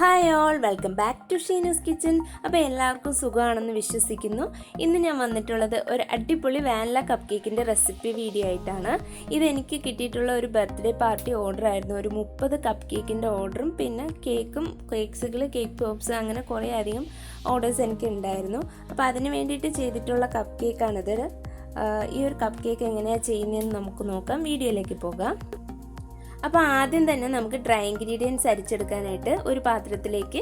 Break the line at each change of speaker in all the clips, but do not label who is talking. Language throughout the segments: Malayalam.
Hi all, welcome back to Sheenu's kitchen. അപ്പോൾ എല്ലാവർക്കും സുഖമാണെന്ന് വിശ്വസിക്കുന്നു. ഇന്ന് ഞാൻ വന്നിട്ടുള്ളത് ഒരു അടിപൊളി വാനില കപ്പ് കേക്കിൻ്റെ റെസിപ്പി വീഡിയോ ആയിട്ടാണ്. ഇതെനിക്ക് കിട്ടിയിട്ടുള്ള ഒരു ബർത്ത്ഡേ പാർട്ടി ഓർഡർ ആയിരുന്നു. ഒരു 30 കപ്പ് കേക്കിൻ്റെ ഓർഡറും പിന്നെ കേക്ക്സുകൾ, കേക്ക് പോപ്സ്, അങ്ങനെ കുറേ അധികം ഓർഡേഴ്സ് എനിക്ക് ഉണ്ടായിരുന്നു. അപ്പോൾ അതിന് വേണ്ടിയിട്ട് ചെയ്തിട്ടുള്ള കപ്പ് കേക്കാണിത്. ഈ ഒരു കപ്പ് കേക്ക് എങ്ങനെയാണ് ചെയ്യുന്നതെന്ന് നമുക്ക് നോക്കാം. വീഡിയോയിലേക്ക് പോകാം. അപ്പോൾ ആദ്യം തന്നെ നമുക്ക് ഡ്രൈ ഇൻഗ്രീഡിയൻസ് അരിച്ചെടുക്കാനായിട്ട് ഒരു പാത്രത്തിലേക്ക്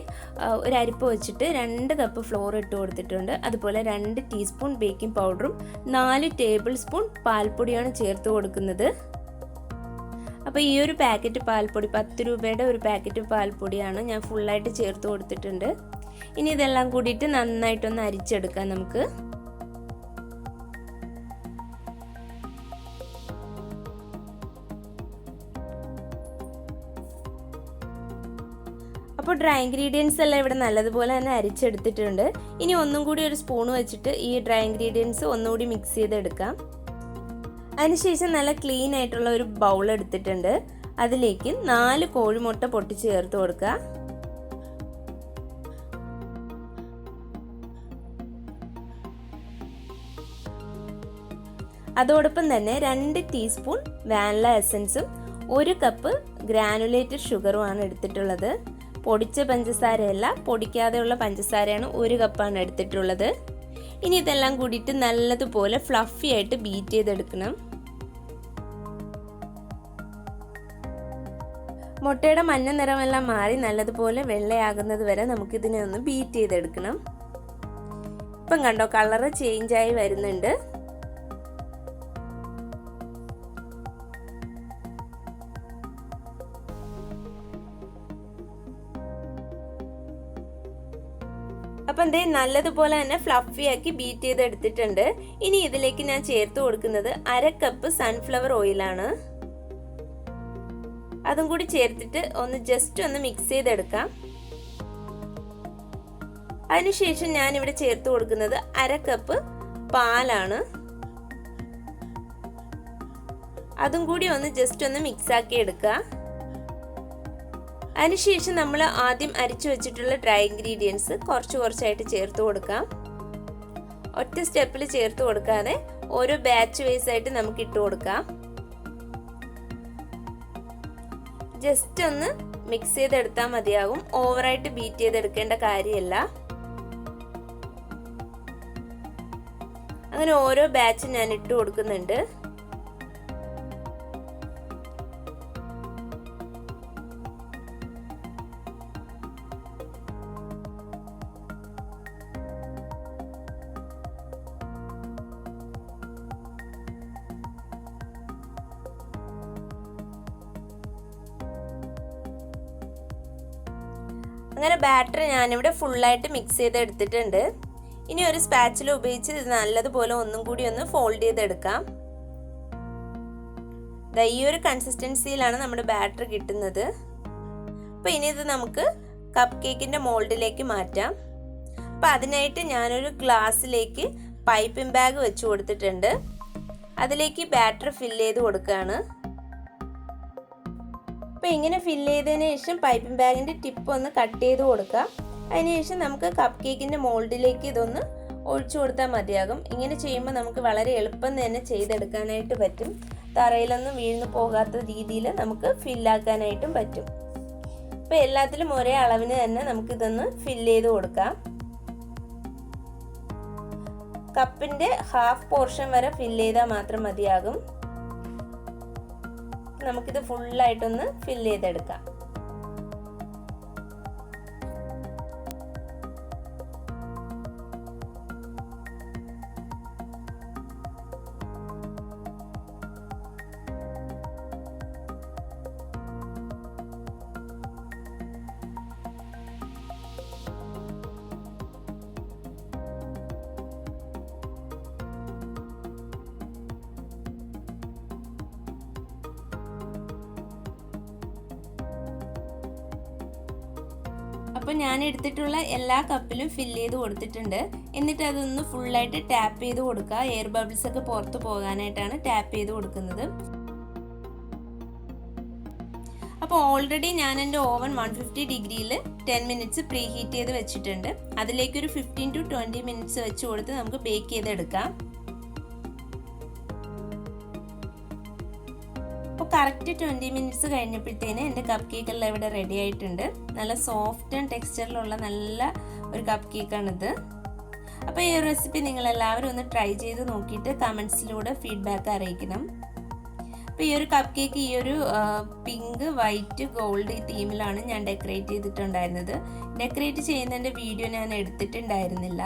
ഒരു അരിപ്പ വെച്ചിട്ട് 2 കപ്പ് ഫ്ലോർ ഇട്ട് കൊടുത്തിട്ടുണ്ട്. അതുപോലെ 2 ടീസ്പൂൺ ബേക്കിംഗ് പൗഡറും 4 ടേബിൾ സ്പൂൺ പാൽപ്പൊടിയാണ് ചേർത്ത് കൊടുക്കുന്നത്. അപ്പോൾ ഈ ഒരു പാക്കറ്റ് പാൽപ്പൊടി 10 രൂപയുടെ ഒരു പാക്കറ്റ് പാൽപ്പൊടിയാണ് ഞാൻ ഫുള്ളായിട്ട് ചേർത്ത് കൊടുത്തിട്ടുണ്ട്. ഇനി ഇതെല്ലാം കൂടിയിട്ട് നന്നായിട്ടൊന്ന് അരിച്ചെടുക്കാം നമുക്ക്. അപ്പോൾ ഡ്രൈ ഇൻഗ്രീഡിയൻസ് എല്ലാം ഇവിടെ നല്ലതുപോലെ തന്നെ അരിച്ചെടുത്തിട്ടുണ്ട്. ഇനി ഒന്നും കൂടി ഒരു സ്പൂൺ വെച്ചിട്ട് ഈ ഡ്രൈ ഇൻഗ്രീഡിയൻസ് ഒന്നുകൂടി മിക്സ് ചെയ്തെടുക്കാം. അതിനുശേഷം നല്ല ക്ലീൻ ആയിട്ടുള്ള ഒരു ബൗൾ എടുത്തിട്ടുണ്ട്. അതിലേക്ക് 4 കോഴിമുട്ട പൊട്ടിച്ച് ചേർത്ത് കൊടുക്കുക. അതോടൊപ്പം തന്നെ 2 ടീസ്പൂൺ വാനില എസൻസും 1 കപ്പ് ഗ്രാനുലേറ്റഡ് ഷുഗറുമാണ് എടുത്തിട്ടുള്ളത്. പൊടിച്ച പഞ്ചസാരയല്ല, പൊടിക്കാതെയുള്ള പഞ്ചസാരയാണ് 1 കപ്പാണ് എടുത്തിട്ടുള്ളത്. ഇനി ഇതെല്ലാം കൂടിയിട്ട് നല്ലതുപോലെ ഫ്ലഫി ആയിട്ട് ബീറ്റ് ചെയ്തെടുക്കണം. മുട്ടയുടെ മഞ്ഞ നിറമെല്ലാം മാറി നല്ലതുപോലെ വെള്ളയാകുന്നത് വരെ നമുക്കിതിനെ ഒന്ന് ബീറ്റ് ചെയ്തെടുക്കണം. ഇപ്പം കണ്ടോ, കളറ് ചേഞ്ചായി വരുന്നുണ്ട്. അപ്പം ദേ നല്ലതുപോലെ തന്നെ ഫ്ലഫി ആക്കി ബീറ്റ് ചെയ്തെടുത്തിട്ടുണ്ട്. ഇനി ഇതിലേക്ക് ഞാൻ ചേർത്ത് കൊടുക്കുന്നത് 1/2 കപ്പ് സൺഫ്ലവർ ഓയിലാണ്. അതും കൂടി ചേർത്തിട്ട് ജസ്റ്റ് ഒന്ന് മിക്സ് ചെയ്തെടുക്കാം. അതിനുശേഷം ഞാനിവിടെ ചേർത്ത് കൊടുക്കുന്നത് 1/2 കപ്പ് പാലാണ്. അതും കൂടി ജസ്റ്റ് ഒന്ന് മിക്സ് ആക്കി എടുക്കുക. അതിനുശേഷം നമ്മൾ ആദ്യം അരിച്ചു വെച്ചിട്ടുള്ള ഡ്രൈ ഇൻഗ്രീഡിയൻസ് കുറച്ചായിട്ട് ചേർത്ത് കൊടുക്കാം. ഒറ്റ സ്റ്റെപ്പിൽ ചേർത്ത് കൊടുക്കാതെ ഓരോ ബാച്ച് വൈസ് ആയിട്ട് നമുക്ക് ഇട്ട് കൊടുക്കാം. ജസ്റ്റ് ഒന്ന് മിക്സ് ചെയ്തെടുത്താൽ മതിയാകും. ഓവറായിട്ട് ബീറ്റ് ചെയ്തെടുക്കേണ്ട കാര്യമല്ല. അങ്ങനെ ഓരോ ബാച്ച് ഞാൻ ഇട്ട് കൊടുക്കുന്നുണ്ട്. അങ്ങനെ ബാറ്റർ ഞാനിവിടെ ഫുള്ളായിട്ട് മിക്സ് ചെയ്തെടുത്തിട്ടുണ്ട്. ഇനി ഒരു സ്പാച്ചില ഉപയോഗിച്ച് ഇത് നല്ലതുപോലെ ഒന്നും കൂടി ഒന്ന് ഫോൾഡ് ചെയ്തെടുക്കാം. ഈ ഒരു കൺസിസ്റ്റൻസിയിലാണ് നമ്മുടെ ബാറ്റർ കിട്ടുന്നത്. അപ്പോൾ ഇനി ഇത് നമുക്ക് കപ്പ് കേക്കിൻ്റെ മോൾഡിലേക്ക് മാറ്റാം. അപ്പോൾ അതിനായിട്ട് ഞാനൊരു ഗ്ലാസ്സിലേക്ക് പൈപ്പിംഗ് ബാഗ് വെച്ച് കൊടുത്തിട്ടുണ്ട്. അതിലേക്ക് ബാറ്റർ ഫില്ല് ചെയ്ത് കൊടുക്കുകയാണ്. അപ്പോൾ ഇങ്ങനെ ഫില്ല് ചെയ്തതിന് ശേഷം പൈപ്പിംഗ് ബാഗിൻ്റെ ടിപ്പ് ഒന്ന് കട്ട് ചെയ്ത് കൊടുക്കുക. അതിനുശേഷം നമുക്ക് കപ്പ് കേക്കിൻ്റെ മോൾഡിലേക്ക് ഇതൊന്ന് ഒഴിച്ചു കൊടുത്താൽ മതിയാകും. ഇങ്ങനെ ചെയ്യുമ്പോൾ നമുക്ക് വളരെ എളുപ്പം തന്നെ ചെയ്തെടുക്കാനായിട്ട് പറ്റും. തറയിലൊന്നും വീഴ്ന്നു പോകാത്ത രീതിയിൽ നമുക്ക് ഫില്ലാക്കാനായിട്ടും പറ്റും. അപ്പോൾ എല്ലാത്തിലും ഒരേ അളവിന് തന്നെ നമുക്കിതൊന്ന് ഫില്ല് ചെയ്ത് കൊടുക്കാം. കപ്പിൻ്റെ ഹാഫ് പോർഷൻ വരെ ഫില്ല് ചെയ്താൽ മാത്രം മതിയാകും. നമുക്കിത് ഫുള്ളായിട്ടൊന്ന് ഫില്ല് ചെയ്തെടുക്കാം. അപ്പോൾ ഞാൻ എടുത്തിട്ടുള്ള എല്ലാ കപ്പിലും ഫില്ല് ചെയ്ത് കൊടുത്തിട്ടുണ്ട്. എന്നിട്ട് അതൊന്ന് ഫുള്ളായിട്ട് ടാപ്പ് ചെയ്ത് കൊടുക്കുക. എയർ ബബിൾസ് ഒക്കെ പുറത്ത് പോകാനായിട്ടാണ് ടാപ്പ് ചെയ്ത് കൊടുക്കുന്നത്. അപ്പോൾ അപ്പോൾ ഓൾറെഡി ഞാൻ എൻ്റെ ഓവൻ 150 ഡിഗ്രിയിൽ 10 മിനിറ്റ്സ് പ്രീ ഹീറ്റ് ചെയ്ത് വെച്ചിട്ടുണ്ട്. അതിലേക്കൊരു 15 to 20 മിനിറ്റ്സ് വെച്ച് കൊടുത്ത് നമുക്ക് ബേക്ക് ചെയ്തെടുക്കാം. അപ്പോൾ കറക്റ്റ് 20 മിനിറ്റ്സ് കഴിഞ്ഞപ്പോഴത്തേന് എൻ്റെ കപ്പ് കേക്ക് എല്ലാം ഇവിടെ റെഡി ആയിട്ടുണ്ട്. നല്ല സോഫ്റ്റ് ആൻഡ് ടെക്സ്ചറിലുള്ള നല്ല ഒരു കപ്പ് കേക്കാണിത്. അപ്പോൾ ഈ റെസിപ്പി നിങ്ങളെല്ലാവരും ഒന്ന് ട്രൈ ചെയ്ത് നോക്കിയിട്ട് കമൻസിലൂടെ ഫീഡ്ബാക്ക് അറിയിക്കണം. അപ്പോൾ ഈ ഒരു കപ്പ് കേക്ക് ഈ ഒരു പിങ്ക്, വൈറ്റ്, ഗോൾഡ് ഈ തീമിലാണ് ഞാൻ ഡെക്കറേറ്റ് ചെയ്തിട്ടുണ്ടായിരുന്നത്. ഡെക്കറേറ്റ് ചെയ്യുന്നതിൻ്റെ വീഡിയോ ഞാൻ എടുത്തിട്ടുണ്ടായിരുന്നില്ല.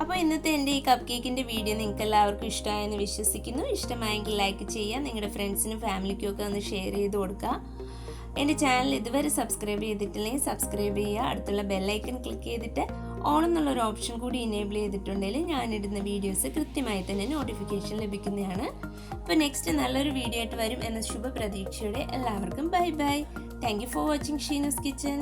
അപ്പോൾ ഇന്നത്തെ എൻ്റെ ഈ കപ്പ് കേക്കിൻ്റെ വീഡിയോ നിങ്ങൾക്ക് എല്ലാവർക്കും ഇഷ്ടമായെന്ന് വിശ്വസിക്കുന്നു. ഇഷ്ടമായെങ്കിൽ ലൈക്ക് ചെയ്യുക, നിങ്ങളുടെ ഫ്രണ്ട്സിനും ഫാമിലിക്കും ഒക്കെ ഒന്ന് ഷെയർ ചെയ്ത് കൊടുക്കുക. എൻ്റെ ചാനൽ ഇതുവരെ സബ്സ്ക്രൈബ് ചെയ്തിട്ടില്ലെങ്കിൽ സബ്സ്ക്രൈബ് ചെയ്യുക. അടുത്തുള്ള ബെല്ലൈക്കൺ ക്ലിക്ക് ചെയ്തിട്ട് ഓൺ എന്നുള്ളൊരു ഓപ്ഷൻ കൂടി എനേബിൾ ചെയ്തിട്ടുണ്ടെങ്കിൽ ഞാനിടുന്ന വീഡിയോസ് കൃത്യമായി തന്നെ നോട്ടിഫിക്കേഷൻ ലഭിക്കുന്നതാണ്. അപ്പോൾ നെക്സ്റ്റ് നല്ലൊരു വീഡിയോ ആയിട്ട് വരും എന്ന ശുഭപ്രതീക്ഷയോടെ എല്ലാവർക്കും bye bye. Thank you for watching Sheenu's kitchen.